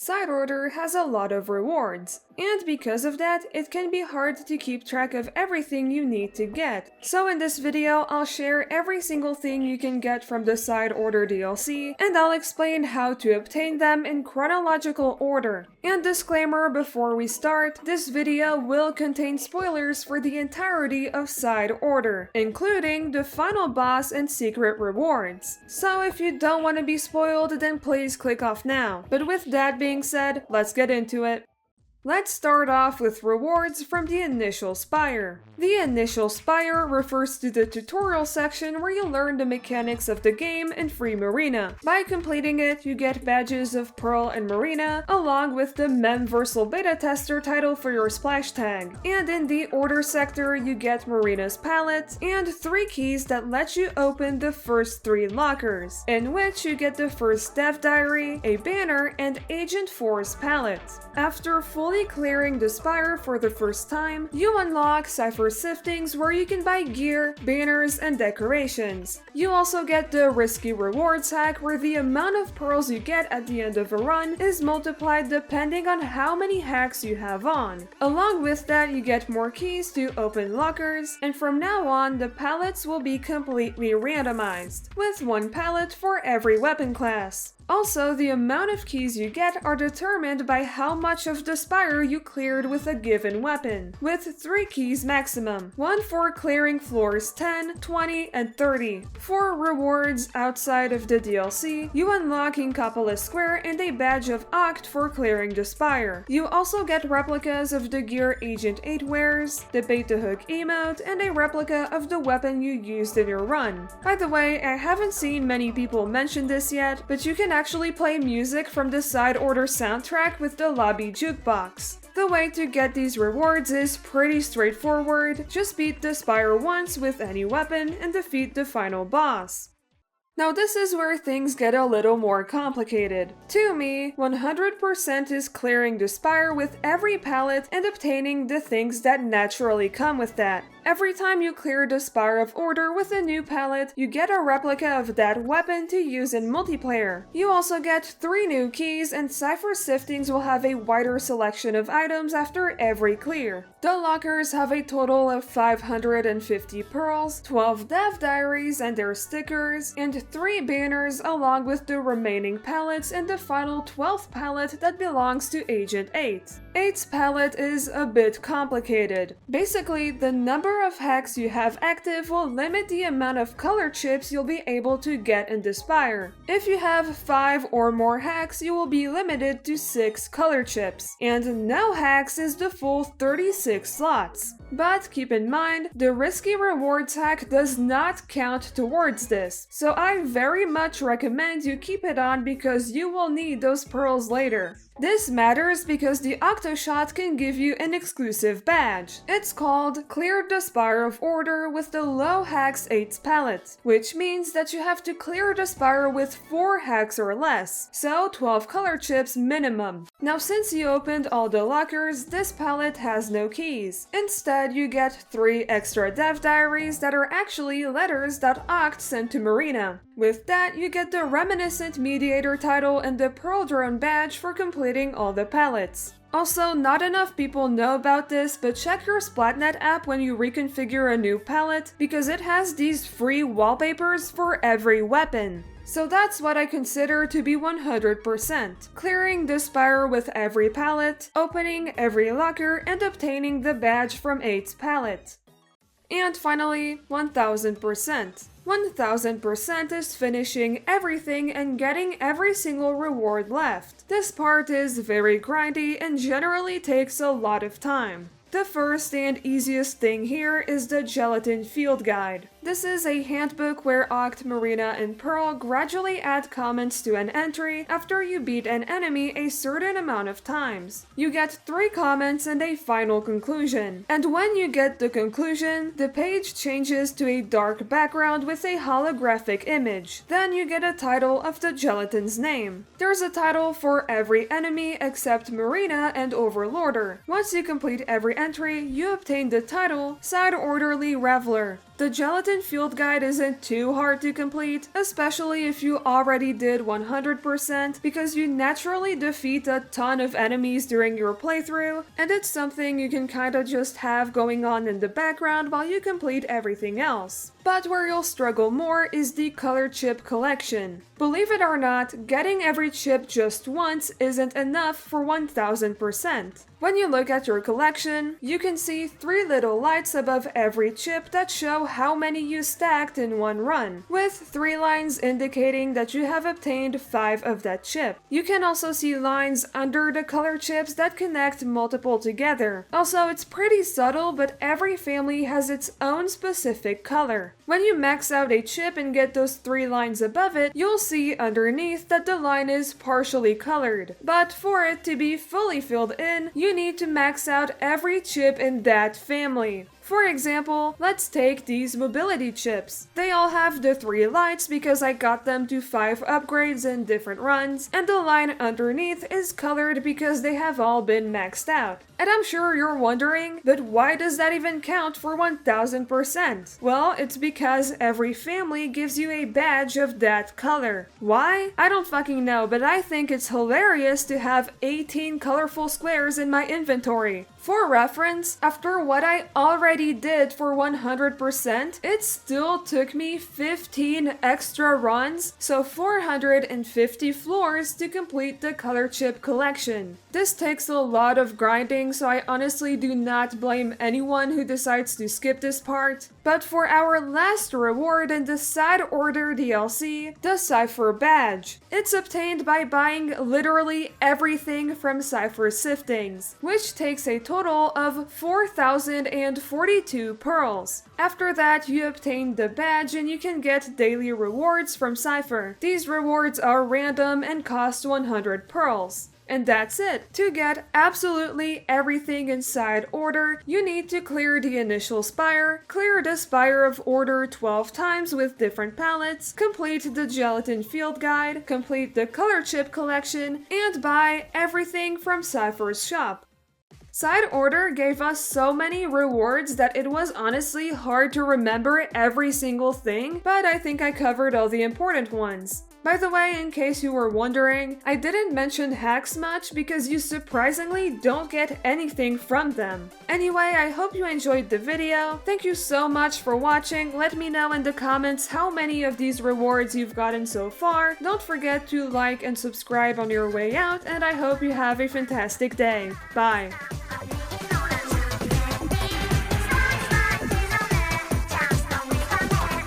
Side order has a lot of rewards, and because of that, it can be hard to keep track of everything you need to get. So in this video, I'll share every single thing you can get from the Side Order DLC, and I'll explain how to obtain them in chronological order. And disclaimer before we start, this video will contain spoilers for the entirety of Side Order, including the final boss and secret rewards. So if you don't want to be spoiled, then please click off now. But with that being said, let's get into it. Let's start off with rewards from the initial Spire. The initial Spire refers to the tutorial section where you learn the mechanics of the game in Free Marina. By completing it, you get badges of Pearl and Marina, along with the Memversal Beta Tester title for your splash tag. And in the Order sector, you get Marina's palette, and 3 keys that let you open the first 3 lockers, in which you get the first Dev Diary, a banner, and Agent 4's palette. After fully clearing the Spire for the first time, you unlock Cipher Siftings where you can buy gear, banners, and decorations. You also get the Risky Rewards hack where the amount of pearls you get at the end of a run is multiplied depending on how many hacks you have on. Along with that, you get more keys to open lockers, and from now on, the palettes will be completely randomized, with 1 palette for every weapon class. Also, the amount of keys you get are determined by how much of the Spire you cleared with a given weapon, with 3 keys maximum, 1 for clearing floors 10, 20, and 30. For rewards outside of the DLC, you unlock Inkopolis Square and a badge of Oct for clearing the Spire. You also get replicas of the gear Agent 8 wears, the Bait the Hook emote, and a replica of the weapon you used in your run. By the way, I haven't seen many people mention this yet, but you can actually play music from the Side Order soundtrack with the lobby jukebox. The way to get these rewards is pretty straightforward. Just beat the Spire once with any weapon and defeat the final boss. Now this is where things get a little more complicated. To me, 100% is clearing the Spire with every palette and obtaining the things that naturally come with that. Every time you clear the Spire of Order with a new palette, you get a replica of that weapon to use in multiplayer. You also get 3 new keys, and Cipher Siftings will have a wider selection of items after every clear. The lockers have a total of 550 pearls, 12 Dev Diaries and their stickers, and 3 banners along with the remaining palettes and the final 12th palette that belongs to Agent 8. 8's palette is a bit complicated. Basically, the number of hacks you have active will limit the amount of color chips you'll be able to get in the Spire. If you have 5 or more hacks, you will be limited to 6 color chips, and no hacks is the full 36 slots. But keep in mind, the Risky Rewards hack does not count towards this, so I very much recommend you keep it on because you will need those pearls later. This matters because the Octoshot can give you an exclusive badge. It's called Cleared the Spire of Order with the Low Hacks 8's palette, which means that you have to clear the Spire with 4 hacks or less, so 12 color chips minimum. Now since you opened all the lockers, this palette has no keys. Instead, you get 3 extra Dev Diaries that are actually letters that Oct sent to Marina. With that, you get the Reminiscent Mediator title and the Pearl Drone badge for completing all the palettes. Also, not enough people know about this, but check your Splatnet app when you reconfigure a new palette, because it has these free wallpapers for every weapon. So that's what I consider to be 100%. Clearing the Spire with every palette, opening every locker, and obtaining the badge from 8's palette. And finally, 1000%. 1000% is finishing everything and getting every single reward left. This part is very grindy and generally takes a lot of time. The first and easiest thing here is the Gelatin Field Guide. This is a handbook where Oct, Marina, and Pearl gradually add comments to an entry after you beat an enemy a certain amount of times. You get 3 comments and a final conclusion. And when you get the conclusion, the page changes to a dark background with a holographic image. Then you get a title of the gelatin's name. There's a title for every enemy except Marina and Overlorder. Once you complete every entry, you obtain the title Side Orderly Reveler. The gelatin field guide isn't too hard to complete, especially if you already did 100%, because you naturally defeat a ton of enemies during your playthrough, and it's something you can kinda just have going on in the background while you complete everything else. But where you'll struggle more is the color chip collection. Believe it or not, getting every chip just once isn't enough for 1000%. When you look at your collection, you can see 3 little lights above every chip that show how many you stacked in one run, with 3 lines indicating that you have obtained 5 of that chip. You can also see lines under the color chips that connect multiple together. Also, it's pretty subtle, but every family has its own specific color. When you max out a chip and get those 3 lines above it, you'll see underneath that the line is partially colored. But for it to be fully filled in, you need to max out every chip in that family. For example, let's take these mobility chips. They all have the 3 lights because I got them to 5 upgrades in different runs, and the line underneath is colored because they have all been maxed out. And I'm sure you're wondering, but why does that even count for 1000%? Well, it's because every family gives you a badge of that color. Why? I don't fucking know, but I think it's hilarious to have 18 colorful squares in my inventory. For reference, after what I already did for 100%, it still took me 15 extra runs, so 450 floors to complete the color chip collection. This takes a lot of grinding, so I honestly do not blame anyone who decides to skip this part. But for our last reward in the side order DLC, the Cipher Badge. It's obtained by buying literally everything from Cipher Siftings, which takes a total of 4,042 pearls. After that, you obtain the badge and you can get daily rewards from Cipher. These rewards are random and cost 100 pearls. And that's it. To get absolutely everything in side order, you need to clear the initial spire, clear the Spire of Order 12 times with different palettes, complete the gelatin field guide, complete the color chip collection, and buy everything from Cipher's shop. Side order gave us so many rewards that it was honestly hard to remember every single thing, but I think I covered all the important ones. By the way, in case you were wondering, I didn't mention hacks much because you surprisingly don't get anything from them. Anyway, I hope you enjoyed the video. Thank you so much for watching. Let me know in the comments how many of these rewards you've gotten so far. Don't forget to like and subscribe on your way out, and I hope you have a fantastic day. Bye!